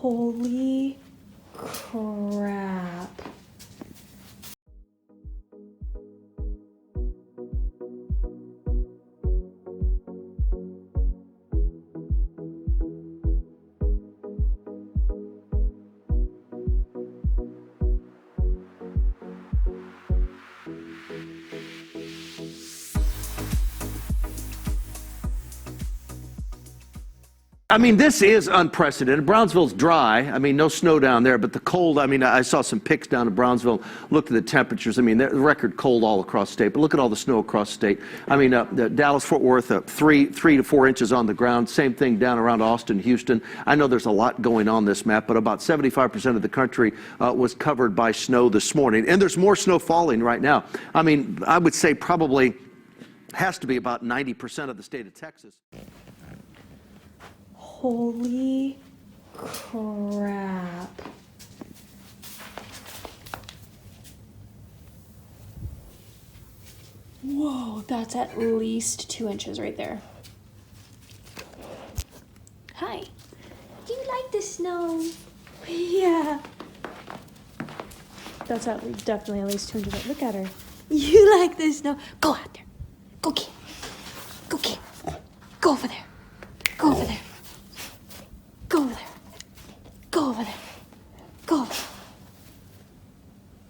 Holy crap. I mean, this is unprecedented. Brownsville's dry. I mean, no snow down there, but the cold, I mean, I saw some pics down in Brownsville, looked at the temperatures. I mean, the record cold all across the state, but look at all the snow across the state. I mean, Dallas-Fort Worth, 3 to 4 inches on the ground. Same thing down around Austin, Houston. I know there's a lot going on this map, but about 75% of the country was covered by snow this morning. And there's more snow falling right now. I mean, I would say probably has to be about 90% of the state of Texas. Holy crap. Whoa, that's at least 2 inches right there. Hi. Do you like the snow? Yeah. That's definitely at least 2 inches. Look at her. You like the snow? Go out there. Go get. Go get. Go over there. Go over there. Go over there. Go over there. Go over there.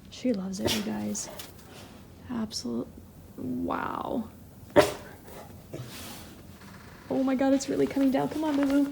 She loves it, you guys. Absolute. Wow. Oh my god, it's really coming down. Come on, Boo Boo.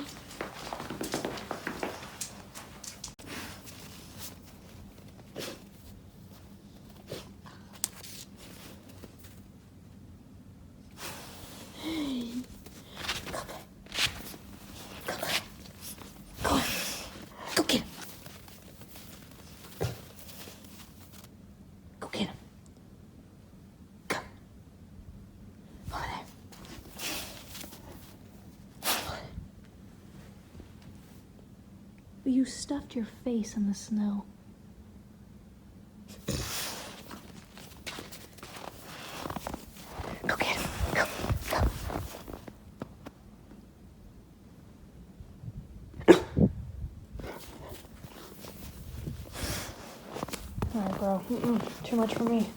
You stuffed your face in the snow. Go get him. Go. Alright, bro. Too much for me.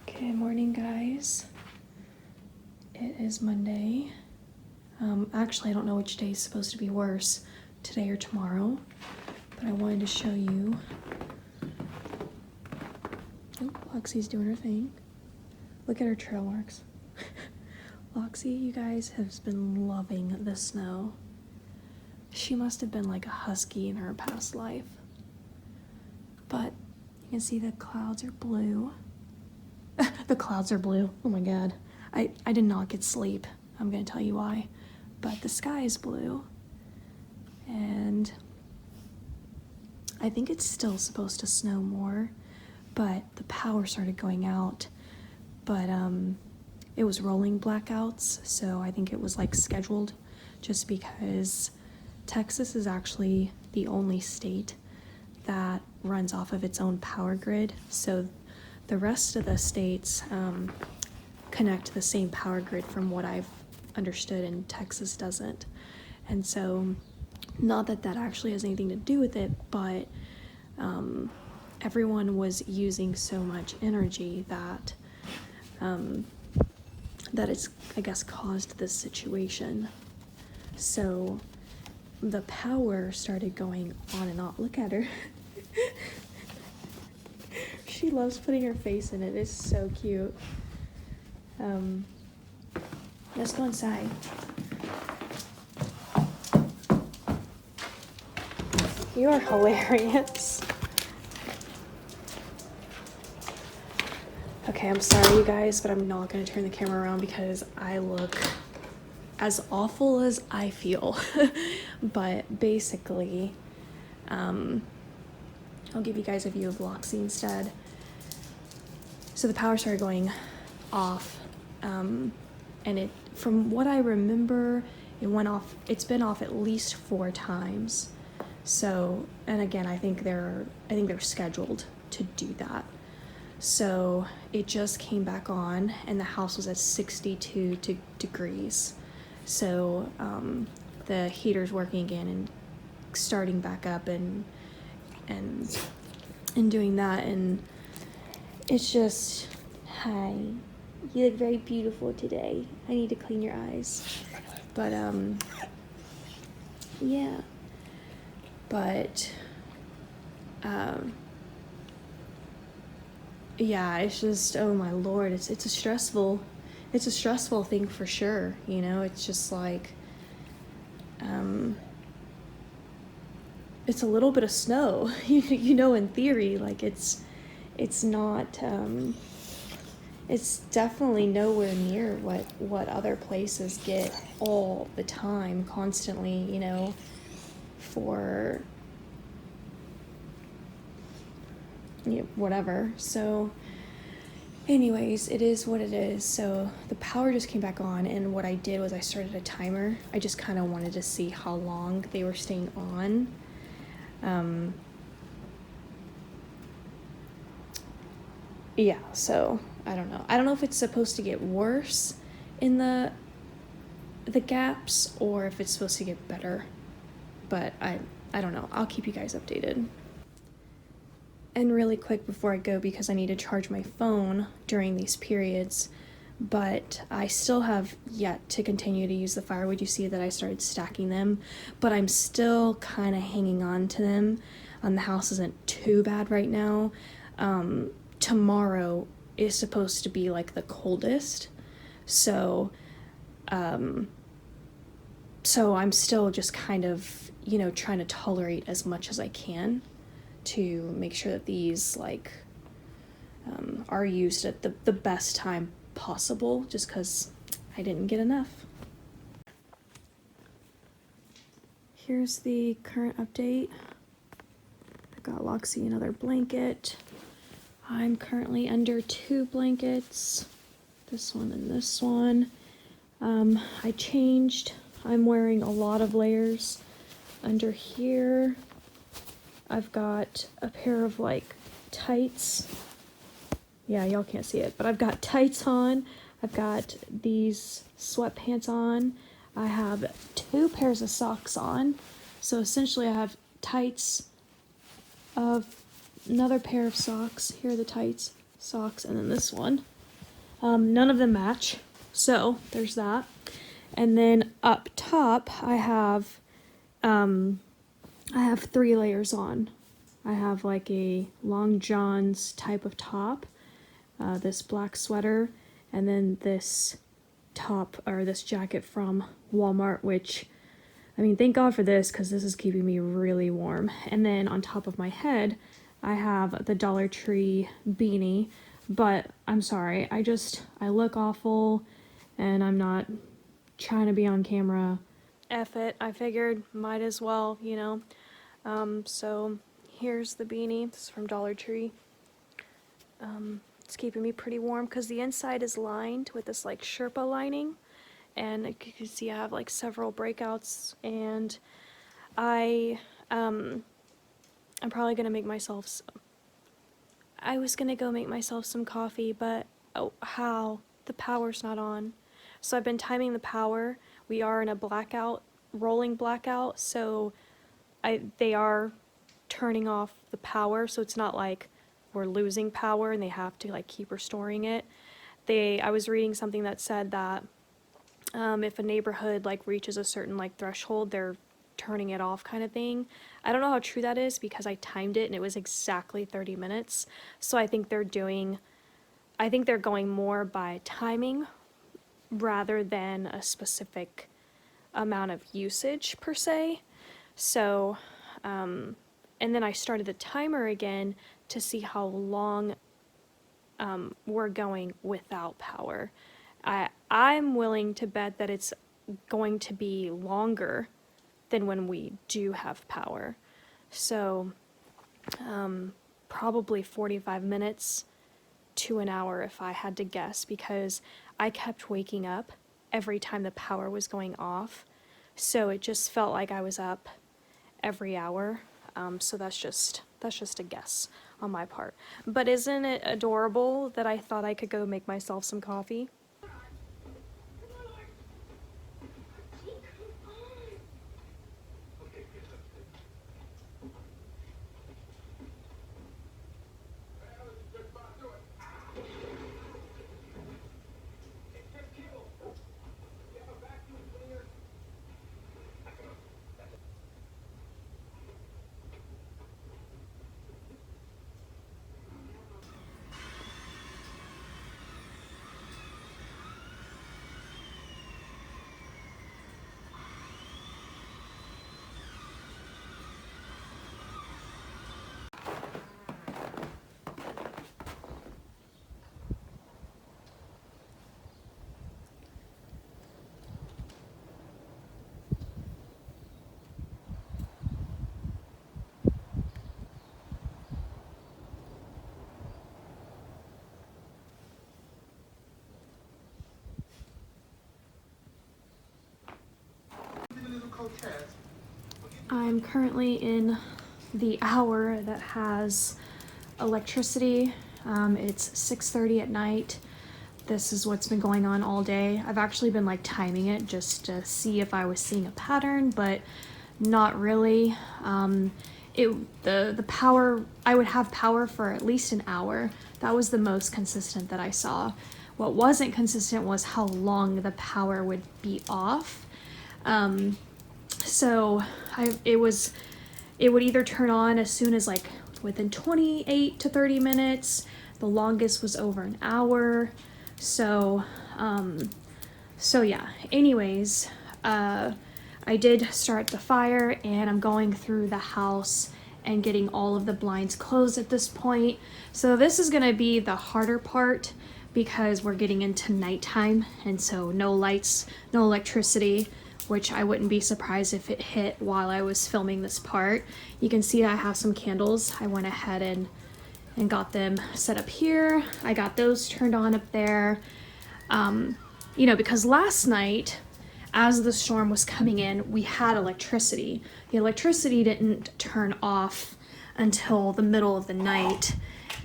Good morning, guys. It is Monday. Actually, I don't know which day is supposed to be worse, today or tomorrow, but I wanted to show you. Oh, Loxie's doing her thing. Look at her trail marks. Loxie, you guys, has been loving the snow. She must have been like a husky in her past life. But you can see the clouds are blue. The clouds are blue. Oh my god. I did not get sleep. I'm gonna tell you why. But the sky is blue. And I think it's still supposed to snow more, but the power started going out. But it was rolling blackouts, so I think it was like scheduled, just because Texas is actually the only state that runs off of its own power grid. So the rest of the states connect to the same power grid from what I've understood, and Texas doesn't. And so, not that that actually has anything to do with it, but everyone was using so much energy that that it's, I guess, caused this situation. So the power started going on and off. Look at her. She loves putting her face in it. It's so cute. Let's go inside. You are hilarious. Okay, I'm sorry, you guys, but I'm not going to turn the camera around because I look as awful as I feel. But basically, I'll give you guys a view of Loxie instead. So the power started going off, and it, from what I remember, it went off. It's been off at least 4 times. So, and again, I think they're scheduled to do that. So it just came back on, and the house was at 62 degrees. So the heater's working again and starting back up and doing that, and it's just, hi, you look very beautiful today. I need to clean your eyes. But yeah. But yeah, it's just, oh my lord, it's a stressful thing for sure, you know. It's just like it's a little bit of snow. You know, in theory, like it's not it's definitely nowhere near what other places get all the time, constantly, you know, for, you know, whatever. So anyways, it is what it is. So the power just came back on, and what I did was I started a timer. I just kind of wanted to see how long they were staying on. Yeah, so I don't know. I don't know if it's supposed to get worse in the gaps or if it's supposed to get better. But I don't know. I'll keep you guys updated. And really quick before I go, because I need to charge my phone during these periods, but I still have yet to continue to use the firewood. You see that I started stacking them, but I'm still kind of hanging on to them. The house isn't too bad right now. Tomorrow is supposed to be like the coldest, so so I'm still just kind of, you know, trying to tolerate as much as I can to make sure that these like are used at the best time possible, just because I didn't get enough. Here's the current update. I got Loxie another blanket. I'm currently under 2 blankets, this one and this one. I changed. I'm wearing a lot of layers. Under here, I've got a pair of like tights. Yeah, y'all can't see it, but I've got tights on. I've got these sweatpants on. I have 2 pairs of socks on. So essentially I have tights, of another pair of socks. Here are the tights, socks, and then this one. None of them match, so there's that. And then up top, I have 3 layers on. I have like a long johns type of top, this black sweater, and then this top, or this jacket from Walmart, which, I mean, thank God for this, because this is keeping me really warm. And then on top of my head, I have the Dollar Tree beanie, but I'm sorry, I look awful, and I'm not trying to be on camera. F it, I figured might as well, you know. So here's the beanie. This is from Dollar Tree. It's keeping me pretty warm because the inside is lined with this like Sherpa lining, and you can see I have like several breakouts, and I'm probably gonna make myself I was gonna go make myself some coffee, but oh, how? The power's not on. So I've been timing the power. We are in a blackout, rolling blackout, so they are turning off the power, so it's not like we're losing power and they have to like keep restoring it. I was reading something that said that if a neighborhood like reaches a certain like threshold, they're turning it off kind of thing. I don't know how true that is because I timed it and it was exactly 30 minutes. So I think they're going more by timing rather than a specific amount of usage per se. So, and then I started the timer again to see how long we're going without power. I'm willing to bet that it's going to be longer than when we do have power. So probably 45 minutes to an hour if I had to guess, because I kept waking up every time the power was going off. So it just felt like I was up every hour. So that's just a guess. on my part. But isn't it adorable that I thought I could go make myself some coffee? I'm currently in the hour that has electricity. It's 6:30 at night. This is what's been going on all day. I've actually been like timing it just to see if I was seeing a pattern, but not really. The power, I would have power for at least an hour. That was the most consistent that I saw. What wasn't consistent was how long the power would be off. So it would either turn on as soon as like within 28 to 30 minutes. The longest was over an hour. So yeah, anyways, I did start the fire and I'm going through the house and getting all of the blinds closed at this point. So this is gonna be the harder part because we're getting into nighttime, and so no lights, no electricity, which I wouldn't be surprised if it hit while I was filming this part. You can see I have some candles. I went ahead and got them set up here. I got those turned on up there. You know, because last night, as the storm was coming in, we had electricity. The electricity didn't turn off until the middle of the night,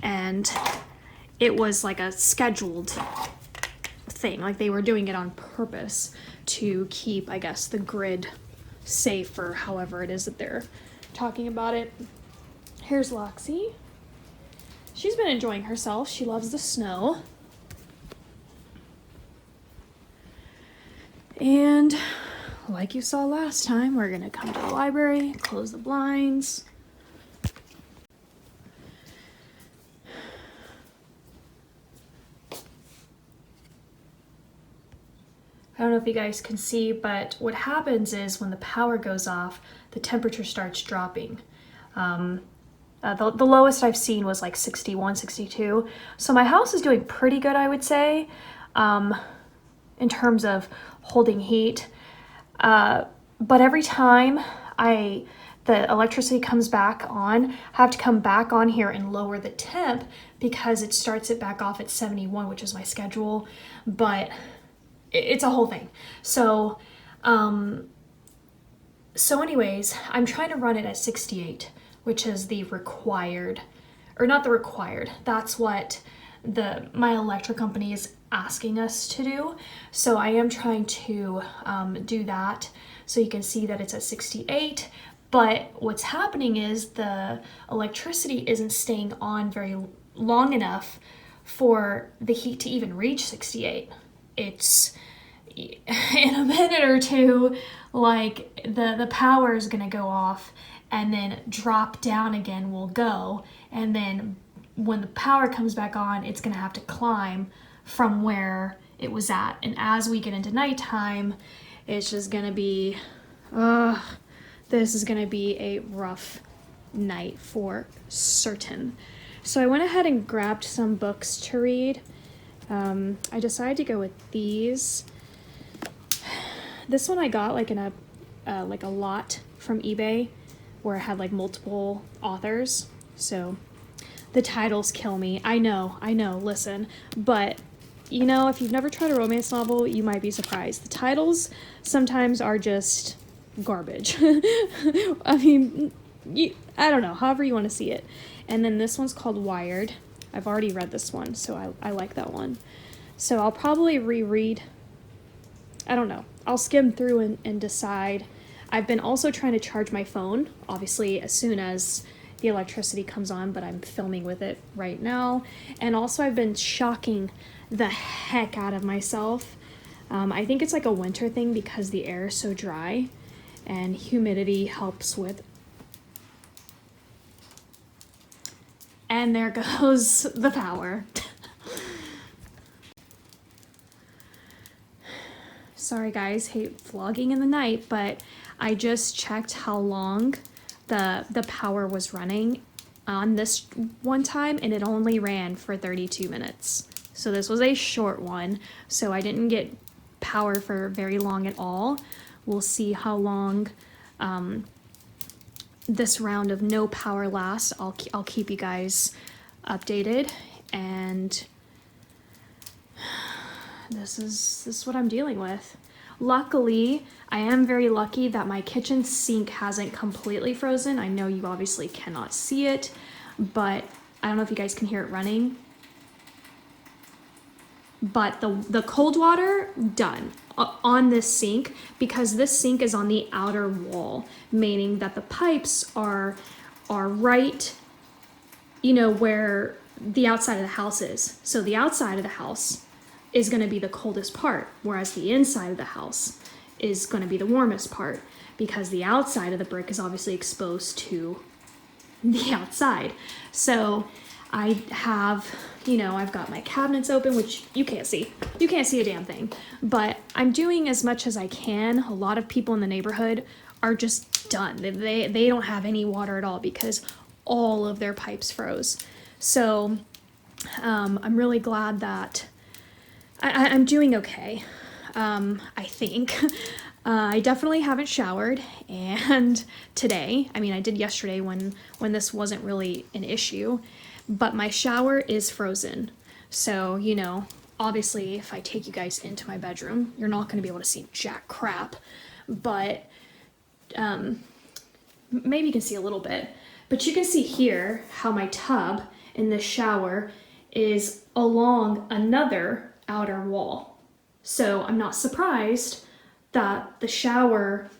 and it was like a scheduled thing. Like they were doing it on purpose to keep, I guess, the grid safe, or however it is that they're talking about it. Here's Loxie. She's been enjoying herself. She loves the snow. And like you saw last time, we're gonna come to the library, close the blinds. I don't know if you guys can see, but what happens is when the power goes off, the temperature starts dropping. The lowest I've seen was like 61, 62. So my house is doing pretty good, I would say, in terms of holding heat. But every time the electricity comes back on, I have to come back on here and lower the temp because it starts it back off at 71, which is my schedule. But it's a whole thing. So, anyways, I'm trying to run it at 68, which is the required, or not the required, that's what my electric company is asking us to do. So I am trying to do that. So you can see that it's at 68, but what's happening is the electricity isn't staying on very long enough for the heat to even reach 68. It's in a minute or two, like the power is gonna go off and then drop down again will go, and then when the power comes back on, it's gonna have to climb from where it was at. And as we get into nighttime, it's just gonna be this is gonna be a rough night for certain. So I went ahead and grabbed some books to read. I decided to go with these. This one I got like in a lot from eBay, where it had like multiple authors. So the titles kill me. I know, listen. But you know, if you've never tried a romance novel, you might be surprised. The titles sometimes are just garbage. I mean, I don't know, however you want to see it. And then this one's called Wired. I've already read this one, so I like that one. So I'll probably reread, I don't know. I'll skim through and decide. I've been also trying to charge my phone, obviously, as soon as the electricity comes on, but I'm filming with it right now. And also I've been shocking the heck out of myself. I think it's like a winter thing because the air is so dry and humidity helps with. And there goes the power. Sorry guys, hate vlogging in the night, but I just checked how long the power was running on this one time, and it only ran for 32 minutes. So this was a short one, so I didn't get power for very long at all. We'll see how long this round of no power lasts. I'll keep you guys updated, and this is what I'm dealing with. Luckily, I am very lucky that my kitchen sink hasn't completely frozen. I know you obviously cannot see it, but I don't know if you guys can hear it running. But the cold water, done on this sink, because this sink is on the outer wall, meaning that the pipes are right, you know, where the outside of the house is. So the outside of the house is going to be the coldest part, whereas the inside of the house is going to be the warmest part, because the outside of the brick is obviously exposed to the outside. So I have, you know, I've got my cabinets open, which you can't see. You can't see a damn thing. But I'm doing as much as I can. A lot of people in the neighborhood are just done. They don't have any water at all because all of their pipes froze. So I'm really glad that I'm doing okay, I think. I definitely haven't showered, and today, I mean, I did yesterday when this wasn't really an issue, but my shower is frozen. So, you know, obviously if I take you guys into my bedroom, you're not going to be able to see jack crap, but maybe you can see a little bit. But you can see here how my tub in the shower is along another outer wall. So I'm not surprised that the shower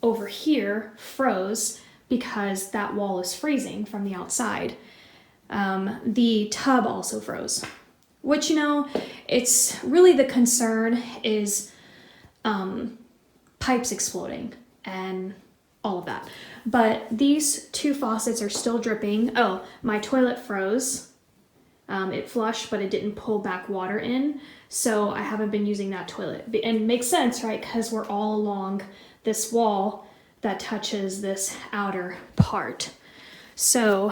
over here froze because that wall is freezing from the outside. The tub also froze, which, you know, it's really the concern is pipes exploding and all of that. But these two faucets are still dripping. Oh, my toilet froze. It flushed, but it didn't pull back water in. So I haven't been using that toilet. And it makes sense, right? Because we're all along this wall that touches this outer part. So,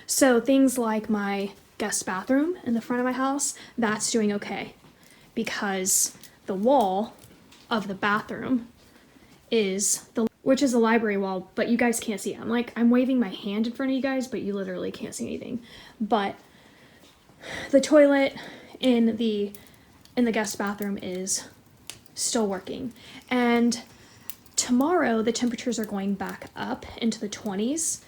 so things like my guest bathroom in the front of my house, that's doing okay. Because the wall of the bathroom is which is the library wall, but you guys can't see it. I'm waving my hand in front of you guys, but you literally can't see anything. But the toilet in the guest bathroom is still working. And tomorrow the temperatures are going back up into the 20s.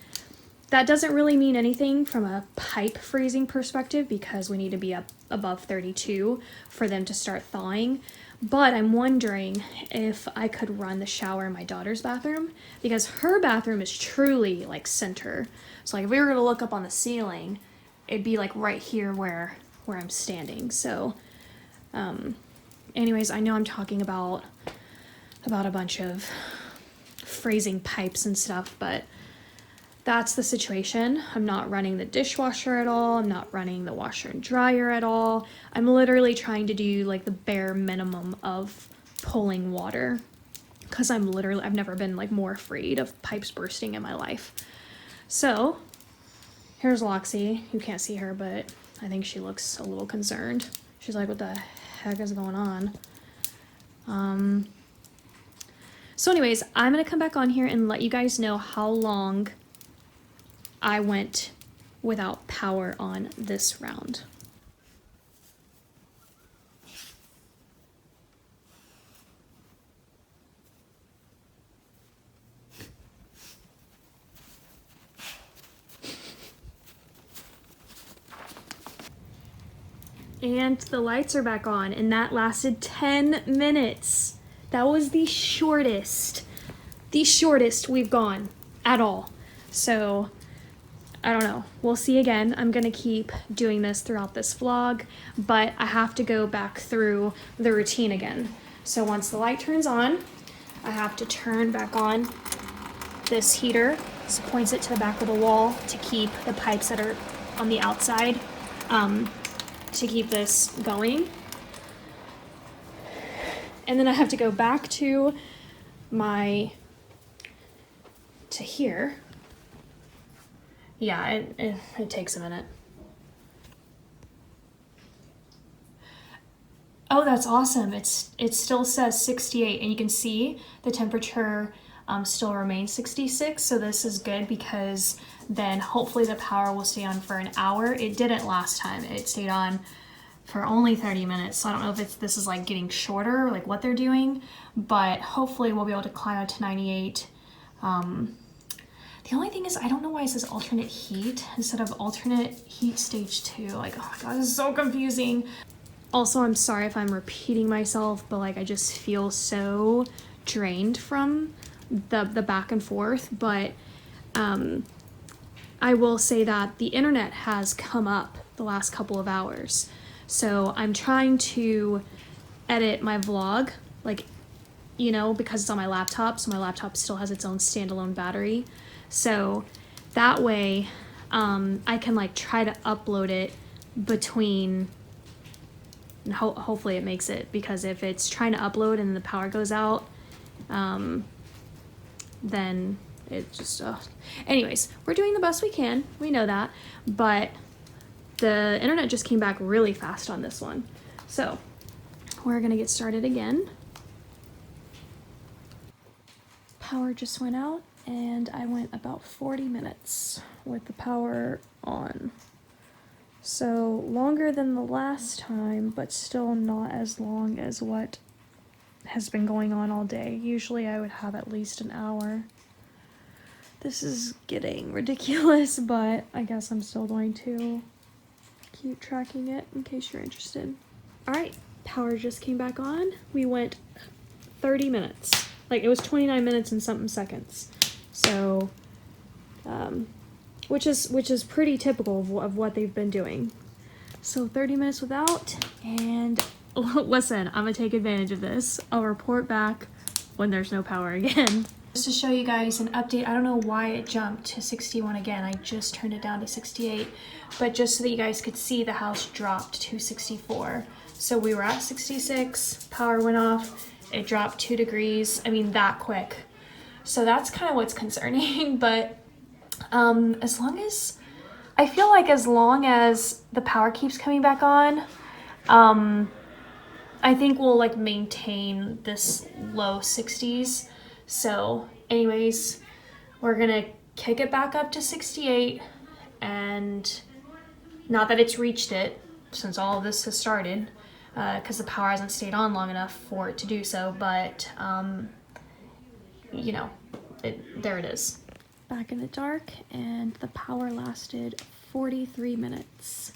That doesn't really mean anything from a pipe freezing perspective because we need to be up above 32 for them to start thawing. But I'm wondering if I could run the shower in my daughter's bathroom because her bathroom is truly like center. So like if we were to look up on the ceiling, it'd be like right here where I'm standing. So anyways, I know I'm talking about a bunch of freezing pipes and stuff, but that's the situation. I'm not running the dishwasher at all. I'm not running the washer and dryer at all. I'm literally trying to do like the bare minimum of pulling water because I've never been like more afraid of pipes bursting in my life. So here's Loxy. You can't see her, but I think she looks a little concerned. She's like, what the heck is going on? So anyways, I'm gonna come back on here and let you guys know how long I went without power on this round. And the lights are back on, and that lasted 10 minutes. That was the shortest we've gone at all. So, I don't know. We'll see again. I'm gonna keep doing this throughout this vlog, but I have to go back through the routine again. So once the light turns on, I have to turn back on this heater. So points it to the back of the wall to keep the pipes that are on the outside, to keep this going. And then I have to go back to here. Yeah, it takes a minute. Oh, that's awesome. It still says 68, and you can see the temperature still remains 66. So this is good because then hopefully the power will stay on for an hour. It didn't last time. It stayed on for only 30 minutes. So I don't know if this is like getting shorter, like what they're doing, but hopefully we'll be able to climb up to 98. The only thing is, I don't know why it says alternate heat instead of alternate heat stage 2. Like, oh my god, this is so confusing. Also, I'm sorry if I'm repeating myself, but like I just feel so drained from the back and forth. But I will say that the internet has come up the last couple of hours. So I'm trying to edit my vlog, like, you know, because it's on my laptop, so my laptop still has its own standalone battery. So that way I can like try to upload it between, and hopefully it makes it, because if it's trying to upload and the power goes out, then it just, anyways, we're doing the best we can. We know that, but the internet just came back really fast on this one. So we're gonna get started again. Power just went out, and I went about 40 minutes with the power on. So longer than the last time, but still not as long as what has been going on all day. Usually I would have at least an hour. This is getting ridiculous, but I guess I'm still going to keep tracking it in case you're interested. All right, power just came back on. We went 30 minutes. Like, it was 29 minutes and something seconds. So, which is pretty typical of what they've been doing. So 30 minutes without, and listen, I'm gonna take advantage of this. I'll report back when there's no power again. Just to show you guys an update, I don't know why it jumped to 61 again. I just turned it down to 68, but just so that you guys could see, the house dropped to 64. So we were at 66, power went off, it dropped 2 degrees. I mean, that quick. So that's kind of what's concerning, but as long as, I feel like as long as the power keeps coming back on, I think we'll like maintain this low 60s. So anyways, we're gonna kick it back up to 68, and not that it's reached it since all of this has started, because the power hasn't stayed on long enough for it to do so, but you know, there it is. Back in the dark, and the power lasted 43 minutes.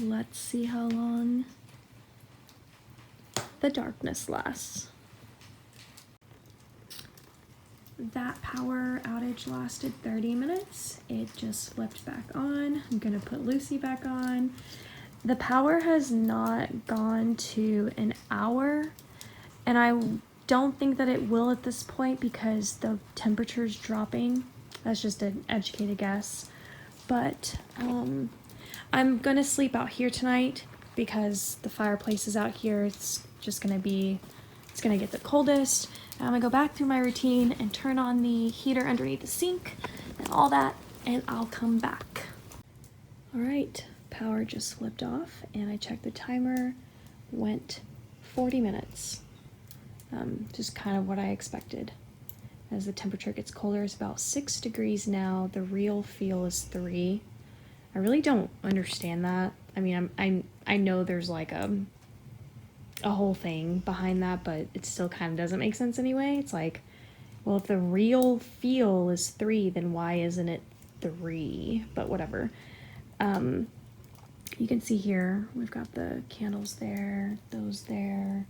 Let's see how long the darkness lasts. That power outage lasted 30 minutes. It just flipped back on. I'm gonna put Lucy back on. The power has not gone to an hour, and I don't think that it will at this point because the temperature's dropping. That's just an educated guess. But I'm gonna sleep out here tonight because the fireplace is out here. It's gonna get the coldest. I'm gonna go back through my routine and turn on the heater underneath the sink and all that, and I'll come back. All right, power just flipped off, and I checked the timer, went 40 minutes. Just kind of what I expected. As the temperature gets colder, it's about 6 degrees now. The real feel is 3. I really don't understand that. I mean, I know there's like a whole thing behind that, but it still kind of doesn't make sense anyway. It's like, well, if the real feel is 3, then why isn't it 3? But whatever. You can see here, we've got the candles there, those there,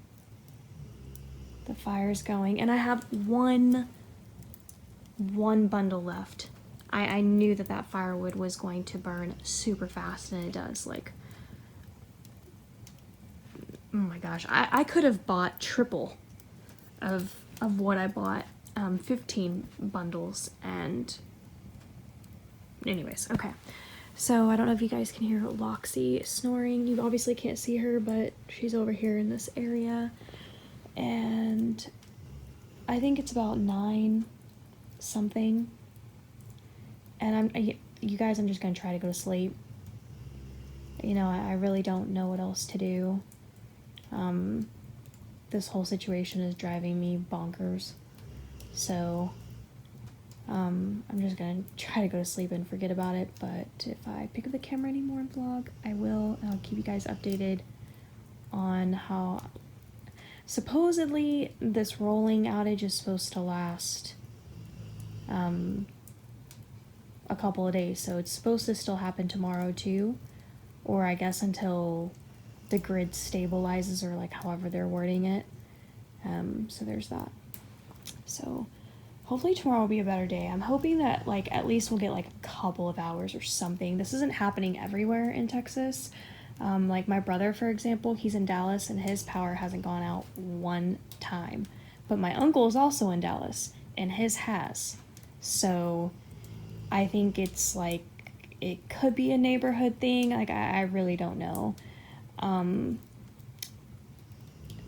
the fire's going, and I have one bundle left. I knew that that firewood was going to burn super fast, and it does. Like, oh my gosh, I could have bought triple of what I bought, 15 bundles, and anyways, okay. So I don't know if you guys can hear Loxy snoring. You obviously can't see her, but she's over here in this area, and I think it's about 9 something, and you guys, I'm just gonna try to go to sleep. You know, I really don't know what else to do. This whole situation is driving me bonkers, so I'm just gonna try to go to sleep and forget about it. But if I pick up the camera anymore and vlog, I will, and I'll keep you guys updated on how supposedly this rolling outage is supposed to last a couple of days, so it's supposed to still happen tomorrow too, or I guess until the grid stabilizes, or like however they're wording it. So there's that. So hopefully tomorrow will be a better day. I'm hoping that like at least we'll get like a couple of hours or something. This isn't happening everywhere in Texas. Like my brother, for example, he's in Dallas and his power hasn't gone out one time. But my uncle is also in Dallas and his has. So I think it's like, it could be a neighborhood thing. Like, I really don't know.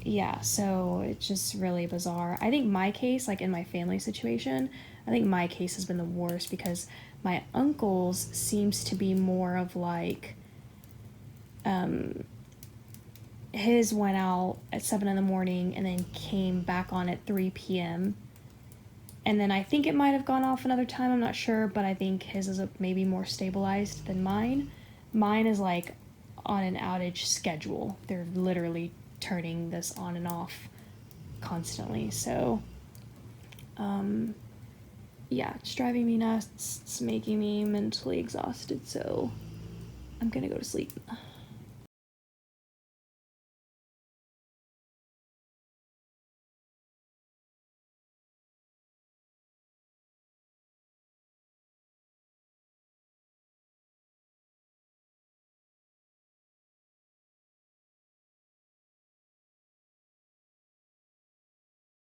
Yeah, so it's just really bizarre. I think my case, like in my family situation, I think my case has been the worst because my uncle's seems to be more of like, his went out at 7 in the morning and then came back on at 3 p.m. And then I think it might have gone off another time, I'm not sure, but I think his is maybe more stabilized than mine. Mine is like on an outage schedule. They're literally turning this on and off constantly. So, yeah, it's driving me nuts. It's making me mentally exhausted, so I'm gonna go to sleep.